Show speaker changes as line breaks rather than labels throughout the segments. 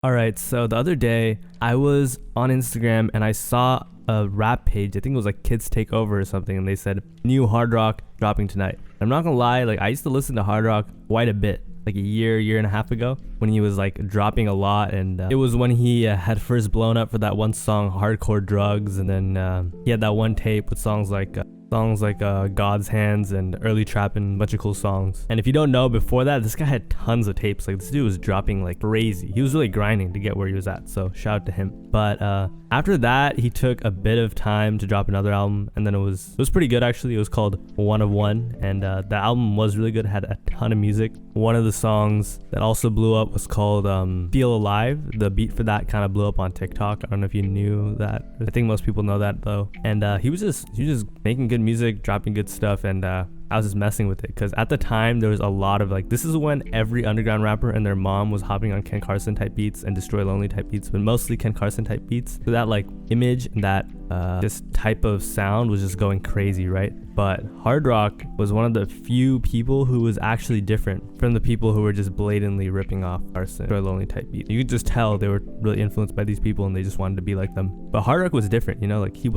All right, so the other day I was on Instagram and I saw a rap page. I think it was like Kids Take Over or something, and they said new Hard Rock dropping tonight. I'm not gonna lie, like I used to listen to Hard Rock quite a bit, like a year and a half ago when he was like dropping a lot, and it was when he had first blown up for that one song, Hardcore Drugs, and then he had that one tape with songs like God's Hands and Early Trappin', a bunch of cool songs. And if you don't know, before that, this guy had tons of tapes. Like, this dude was dropping like crazy. He was really grinding to get where he was at, so shout out to him. But after that, he took a bit of time to drop another album, and then it was pretty good actually. It was called One of One, and the album was really good. It had a ton of music. One of the songs that also blew up was called Feel Alive. The beat for that kind of blew up on TikTok. I don't know if you knew that. I think most people know that though. And he was just making good music, dropping good stuff, and I was just messing with it because at the time there was a lot of like, this is when every underground rapper and their mom was hopping on Ken Carson type beats and Destroy Lonely type beats, but mostly Ken Carson type beats. So that like image and that this type of sound was just going crazy, right? But Hard Rock was one of the few people who was actually different from the people who were just blatantly ripping off Carson, Destroy Lonely type beats. You could just tell they were really influenced by these people and they just wanted to be like them. But Hard Rock was different, you know, like he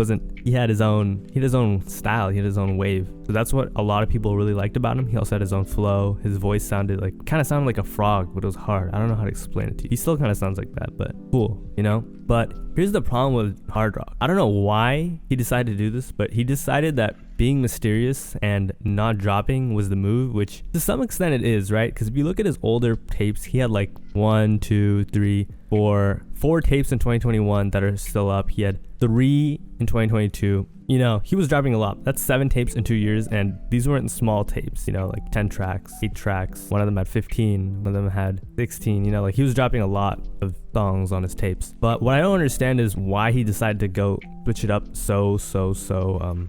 had his own style, he had his own wave. So that's what a lot of people really liked about him. He also had his own flow. His voice sounded like a frog, but it was hard. I don't know how to explain it to you. He still kind of sounds like that, but cool, you know? But here's the problem with Hard Rock. I don't know why he decided to do this, but he decided that being mysterious and not dropping was the move, which to some extent it is, right? Because if you look at his older tapes, he had like 4 tapes in 2021 that are still up. He had 3 in 2022. You know, he was dropping a lot. That's 7 tapes in 2 years, and these weren't small tapes, you know, like 10 tracks, 8 tracks. One of them had 15, one of them had 16, you know, like he was dropping a lot of songs on his tapes. But what I don't understand is why he decided to go switch it up so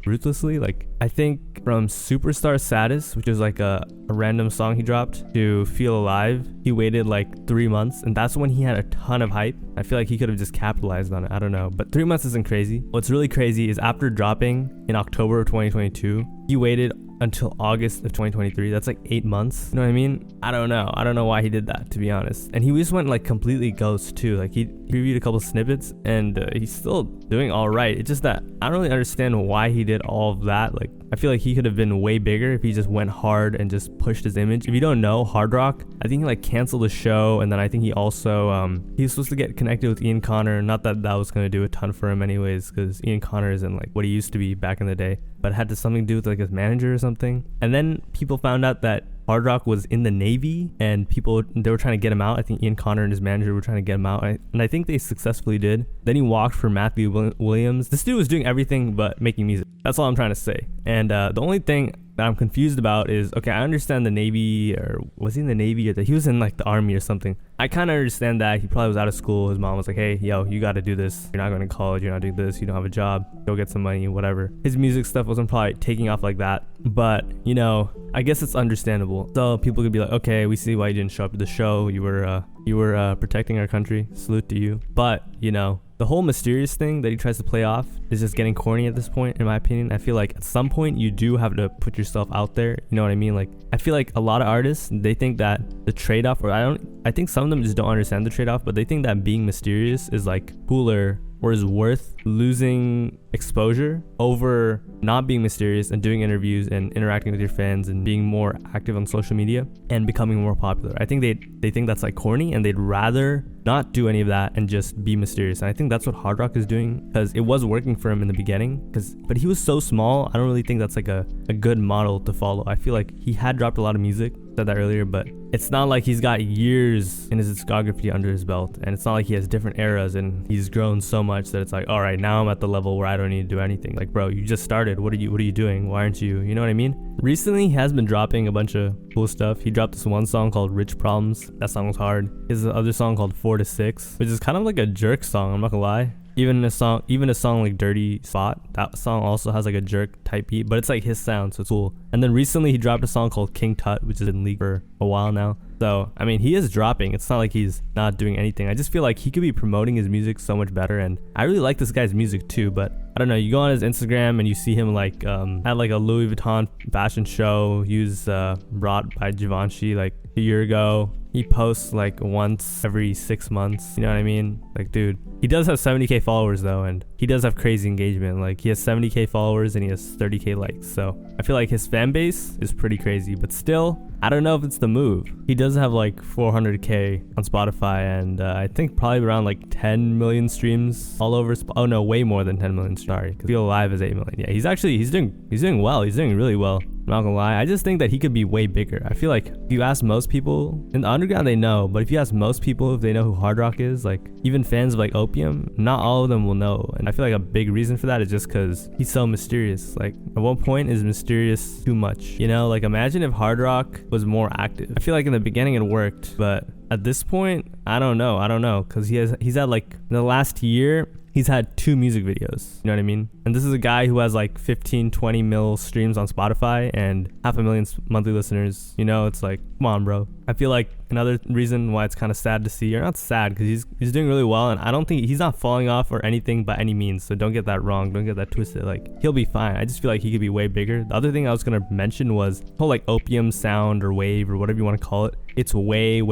ruthlessly. Like, I think from Superstar Status, which is like a random song he dropped, to Feel Alive, he waited like 3 months, and that's when he had a ton of hype. I feel like he could have just capitalized on it. I don't know, but 3 months isn't crazy. What's really crazy is after dropping in October of 2022, he waited until August of 2023. That's like 8 months. You know what I mean? I don't know why he did that, to be honest. And he just went like completely ghost too. Like he reviewed a couple snippets and he's still doing all right. It's just that I don't really understand why he did all of that. Like, I feel like he could have been way bigger if he just went hard and just pushed his image. If you don't know, Hard Rock, I think he like canceled the show, and then I think he also he was supposed to get connected with Ian Connor. Not that that was going to do a ton for him anyways, because Ian Connor isn't like what he used to be back in the day, but it had something to do with like his manager or something. And then people found out that Hard Rock was in the Navy, and they were trying to get him out. I think Ian Connor and his manager were trying to get him out, and I think they successfully did. Then he walked for Matthew Williams. This dude was doing everything but making music. That's all I'm trying to say. And the only thing that I'm confused about is, okay, I understand the Navy, or was he in the Navy, or that he was in like the Army or something. I kind of understand that. He probably was out of school. His mom was like, hey, yo, you got to do this. You're not going to college. You're not doing this. You don't have a job. Go get some money, whatever. His music stuff wasn't probably taking off like that. But, you know, I guess it's understandable. So people could be like, okay, we see why you didn't show up to the show. You were protecting our country. Salute to you. But, you know, the whole mysterious thing that he tries to play off is just getting corny at this point, in my opinion. I feel like at some point you do have to put yourself out there. You know what I mean? Like, I feel like a lot of artists, they think that the trade-off, or I think some of them just don't understand the trade-off, but they think that being mysterious is like cooler or is worth losing exposure over not being mysterious and doing interviews and interacting with your fans and being more active on social media and becoming more popular. I think they think that's like corny, and they'd rather not do any of that and just be mysterious. And I think that's what Hard Rock is doing, because it was working for him in the beginning, but he was so small. I don't really think that's like a good model to follow. I feel like he had dropped a lot of music, said that earlier, but it's not like he's got years in his discography under his belt, and it's not like he has different eras and he's grown so much that it's like, all right, now I'm at the level where I don't need to do anything. Like, bro, you just started. What are you doing? Why aren't you know what I mean? Recently, he has been dropping a bunch of cool stuff. He dropped this one song called Rich Problems. That song was hard. His other song called 4 to 6, which is kind of like a jerk song, I'm not gonna lie. Even a song like Dirty Spot, that song also has like a jerk type beat, but it's like his sound, so it's cool. And then recently he dropped a song called King Tut, which has been leaked for a while now. So, I mean, he is dropping. It's not like he's not doing anything. I just feel like he could be promoting his music so much better, and I really like this guy's music too, but I don't know, you go on his Instagram and you see him like at like a Louis Vuitton fashion show. He was brought by Givenchy like a year ago. he posts like once every 6 months. You know what I mean? Like, dude, he does have 70k followers though, and he does have crazy engagement. Like, he has 70k followers and he has 30k likes. So I feel like his fan base is pretty crazy, but still, I don't know if it's the move. He does have like 400k on Spotify, and I think probably around like 10 million streams all over. Oh no, way more than 10 million. Sorry, because Feel Alive is 8 million. Yeah, he's doing well. He's doing really well. I'm not gonna lie. I just think that he could be way bigger. I feel like if you ask most people in the underground, they know. But if you ask most people if they know who HardRock is, like even fans of like Opium, not all of them will know. And I feel like a big reason for that is just because he's so mysterious. Like, at what point is mysterious too much? You know, like imagine if HardRock was more active. I feel like in the beginning it worked, but at this point, I don't know, because he's had like in the last year, he's had 2 music videos. You know what I mean? And this is a guy who has like 15-20 mil streams on Spotify and 500,000 monthly listeners. You know, it's like, come on, bro. I feel like another reason why it's kind of sad to see, or not sad, because he's doing really well, and I don't think he's not falling off or anything by any means. So don't get that wrong. Don't get that twisted. Like, he'll be fine. I just feel like he could be way bigger. The other thing I was gonna mention was the whole like Opium sound or wave or whatever you want to call it. It's way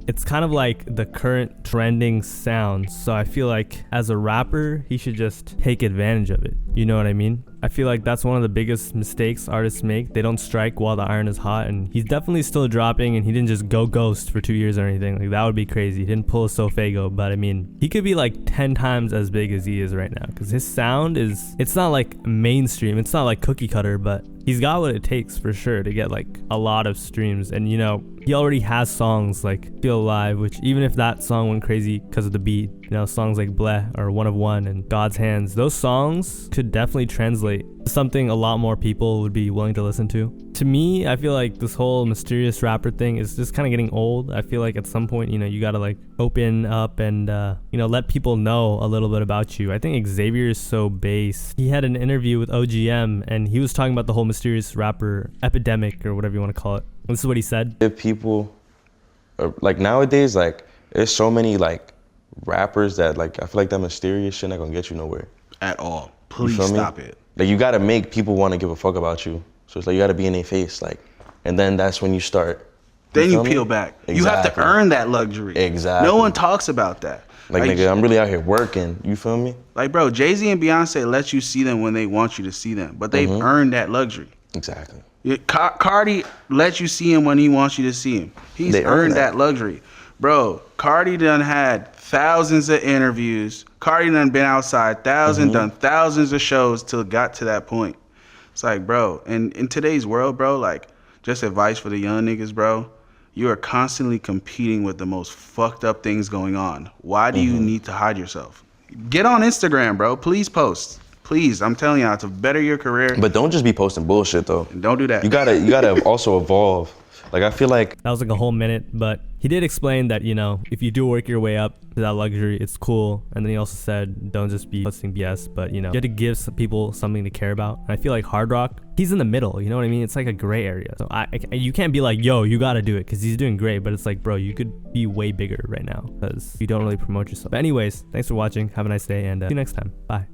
it's kind of like the current trending sound. So I feel like as a rapper, he should just take advantage of it. You know what I mean? I feel like that's one of the biggest mistakes artists make. They don't strike while the iron is hot, and he's definitely still dropping, and he didn't just go ghost for 2 years or anything. Like, that would be crazy. He didn't pull a Sofago, but I mean, he could be like 10 times as big as he is right now, because his sound it's not like mainstream. It's not like cookie cutter, but he's got what it takes for sure to get like a lot of streams. And you know, he already has songs like Feel Alive, which even if that song went crazy because of the beat, you know, songs like Bleh or One of One and God's Hands, those songs could definitely translate to something a lot more people would be willing to listen to. To me, I feel like this whole mysterious rapper thing is just kind of getting old. I feel like at some point, you know, you gotta like open up and you know, let people know a little bit about you. I think Xavier is so based. He had an interview with OGM and he was talking about the whole mysterious rapper epidemic, or whatever you want to call it. This is what he said.
If people like nowadays, like there's so many like rappers that like, I feel like that mysterious shit not gonna get you nowhere
at all. Please stop it.
Like, you gotta make people want to give a fuck about you. So it's like you gotta be in their face, like, and then that's when you start.
Then you peel back. Exactly. You have to earn that luxury.
Exactly.
No one talks about that.
Like nigga, I'm really out here working. You feel me?
Like, bro, Jay-Z and Beyonce let you see them when they want you to see them, but they've earned that luxury.
Exactly.
Cardi let you see him when he wants you to see him. He's earned that luxury. Bro, Cardi done had thousands of interviews. Cardi done been outside done thousands of shows till it got to that point. It's like, bro, and in today's world, bro, like, just advice for the young niggas, bro. You are constantly competing with the most fucked up things going on. Why do you need to hide yourself? Get on Instagram, bro. Please post. Please, I'm telling you, to better your career.
But don't just be posting bullshit though.
Don't do that.
You gotta also evolve. Like, I feel like
that was like a whole minute, but he did explain that, you know, if you do work your way up to that luxury, it's cool. And then he also said, don't just be posting BS, but you know, you have to give some people something to care about. And I feel like HardRock, he's in the middle, you know what I mean? It's like a gray area. So you can't be like, yo, you gotta do it, because he's doing great. But it's like, bro, you could be way bigger right now because you don't really promote yourself. But anyways, thanks for watching. Have a nice day, and see you next time. Bye.